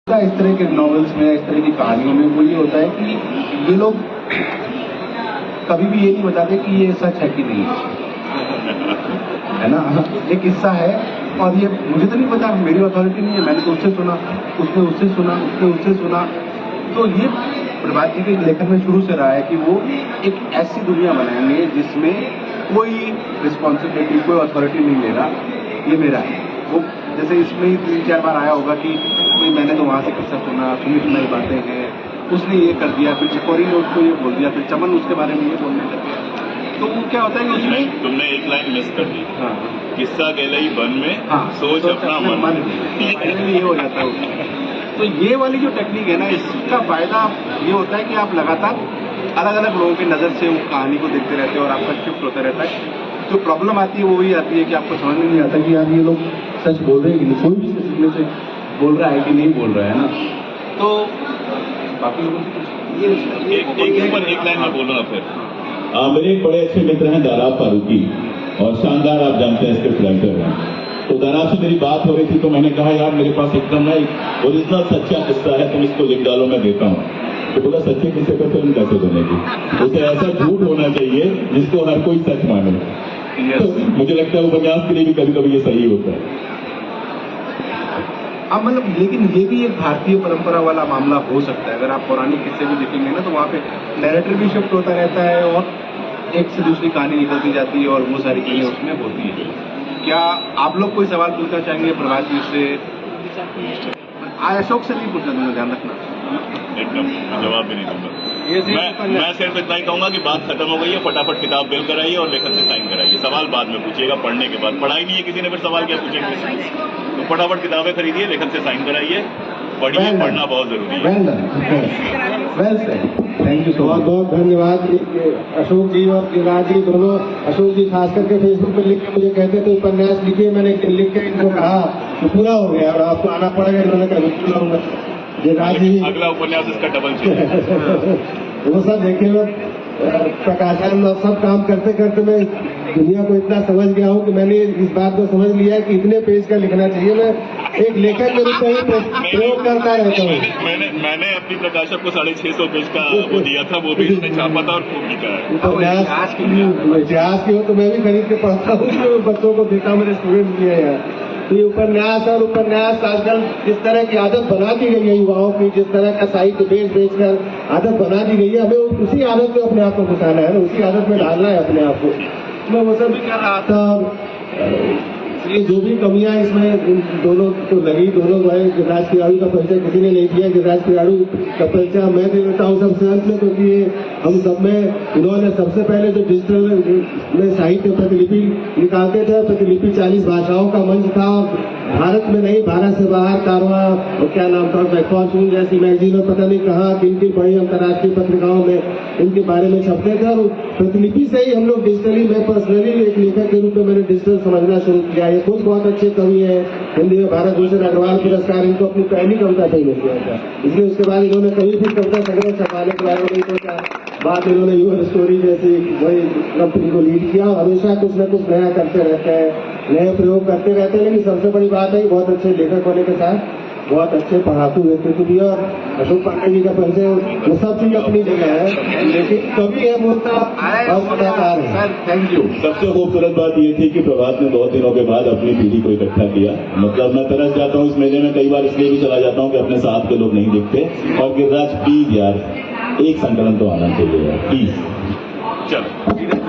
इस तरह के नॉवेल्स में, इस तरह की कहानियों में वो ये होता है कि ये लोग कभी भी ये नहीं बताते कि ये सच है कि नहीं है ना। एक किस्सा है और ये मुझे तो नहीं पता, मेरी अथॉरिटी नहीं है, मैंने तो उससे सुना, उसने उससे सुना, उसने उससे सुना। तो ये प्रभात जी के लेखन में शुरू से रहा है कि वो एक ऐसी दुनिया बनाएंगे जिसमें कोई रिस्पॉन्सिबिलिटी, कोई अथॉरिटी नहीं लेगा, ये मेरा है। वो जैसे इसमें ही 3-4 बार आया होगा कि कोई मैंने तो वहां से किस्सा सुना, सुनी सुनाई बातें हैं, उसने ये कर दिया, फिर चिकोरी ने उसको ये बोल दिया, फिर चमन उसके बारे में ये बोलने लग गया। तो वो क्या होता है कि उसमें तुमने एक लाइन मिस कर दी। हाँ, किस्सा गहलाई वन में, हाँ, सोच अपना मन। ये हो जाता है। तो ये वाली जो टेक्निक है ना, इसका फायदा ये होता है कि आप लगातार अलग अलग लोगों की नजर से उस कहानी को देखते रहते हैं और आपका शिफ्ट होता रहता है। जो प्रॉब्लम आती है वो वही आती है कि आपको समझ में नहीं आता कि यार ये लोग सच बोल रहे हैं कि नहीं, कोई भी सीखने से बोल रहा है कि नहीं बोल रहा है ना। तो बाकी एक लाइन में बोलूंगा फिर। मेरे एक बड़े अच्छे मित्र हैं दाराब फारूकी, और शानदार, आप जानते हैं, स्क्रिप्ट राइटर हैं। तो दाराब से मेरी बात हो रही थी तो मैंने कहा यार मेरे पास एकदम ना ओरिजिनल सच्चा किस्सा है, तुम इसको लिख डालो, मैं देता हूँ। तो बोला सच्चे किस्से पर फिल्म कैसे बनेगी, उसे ऐसा झूठ होना चाहिए जिसको हर कोई सच माने। तो मुझे लगता है उपन्यास के लिए भी कभी कभी ये सही होता है। अब मतलब लेकिन ये भी एक भारतीय परंपरा वाला मामला हो सकता है। अगर आप पौराणिक किस्से भी देखेंगे ना तो वहाँ पे नैरेटिव भी शिफ्ट होता रहता है और एक से दूसरी कहानी निकलती जाती है और वो सारी चीजें उसमें होती है। क्या आप लोग कोई सवाल पूछना चाहेंगे प्रभात जी से? अशोक से नहीं पूछना, तुम्हें ध्यान रखना। एकदम जवाब भी नहीं दूंगा। मैं सिर्फ इतना ही कहूंगा कि बात खत्म हो गई है, फटाफट किताब बिल कराइए और लेखक से साइन कराइए। सवाल बाद में पूछिएगा, पढ़ने के बाद। पढ़ाई नहीं है किसी ने, फिर सवाल क्या पूछेंगे? तो फटाफट किताबें खरीदिए, लेखक से साइन कराइए, पढ़िए, पढ़ना बहुत जरूरी है। Thank you so much. बहुत धन्यवाद अशोक जी और गिरिराज जी दोनों। अशोक जी खास करके फेसबुक पे लिख के मुझे कहते थे उपन्यास लिखिए, मैंने लिख के इनको कहा तो पूरा हो गया और आपको आना पड़ेगा, इन्होंने कहा बिल्कुल आऊंगा। गिरिराज जी अगला उपन्यास इसका डबल चाहिए। वो सब देखिए, प्रकाशन और सब काम करते करते मैं दुनिया को इतना समझ गया हूँ कि मैंने इस बात को समझ लिया कि इतने पेज का लिखना चाहिए। मैं एक लेखक के रूप में प्रयोग करता रहता हूँ। मैंने अपनी प्रकाशक को 650 पेज का वो दिया था, वो भी इसने छापा था और खूब लिखा है। इतिहास की हो तो मैं भी खरीद के पढ़ता हूँ, बच्चों को देता हूँ, मेरे स्टूडेंट भी है यार। तो ये उपन्यास और उपन्यास आजकल जिस तरह की आदत बना दी गई है युवाओं की, जिस तरह का साहित्य बेच कर आदत बना दी गई है, हमें उसी आदत में अपने आप को घुसाना है ना, उसी आदत में डालना है अपने आप को। मैं वो सब भी कर रहा था। इसलिए जो भी कमियां इसमें दोनों को लगी, दोनों भाई गिरिराज पिराड़ू का परिचय किसी ने नहीं दिया। गिरिराज पिराड़ू का परिचय मैं दे देता हूँ सबसे अंत में, क्योंकि हम सब में इन्होंने सबसे पहले जो डिजिटल में साहित्य प्रतिलिपि निकालते थे, प्रतिलिपि 40 भाषाओं का मंच था। भारत में नहीं, भारत से बाहर कारवां और क्या नाम था, फॉर्चून जैसी मैगजीन और पता नहीं कहाँ किन बड़ी अंतर्राष्ट्रीय पत्रिकाओं में इनके बारे में छपते थे। और प्रतिलिपि से ही हम लोग डिजिटली, मैं पर्सनली एक लेखक के रूप में मैंने डिजिटल समझना शुरू किया। ये खुद बहुत अच्छे कवि है, हिंदी में भारत भूषण अग्रवाल पुरस्कार इनको अपनी पहली कविता पे मिल गया था। इसलिए उसके बाद इन्होंने कभी भी कविता संग्रह छपाने के बारे में नहीं सोचा। बाद इन्होंने यूर स्टोरी जैसी वही कंपनी को लीड किया। हमेशा कुछ न कुछ नया करते रहते हैं, नए प्रयोग करते रहते हैं। लेकिन सबसे बड़ी बात है बहुत अच्छे लेखक होने के साथ बहुत अच्छे पढ़ाकू व्यक्तित्व भी। और अशोक पांडे जी का परिचय, वो सब चीज अपनी जगह है, लेकिन कभी है बोलता और कलाकार है। Thank you. सबसे खूबसूरत बात ये थी कि प्रभात ने बहुत दिनों के बाद अपनी पीढ़ी को इकट्ठा किया। मतलब मैं तरस जाता हूँ इस मेले में, कई बार इसलिए भी चला जाता हूँ कि अपने साथ के लोग नहीं दिखते। और गिरिराज प्लीज यार, एक संकलन तो आना चाहिए यार, प्लीज। चलो।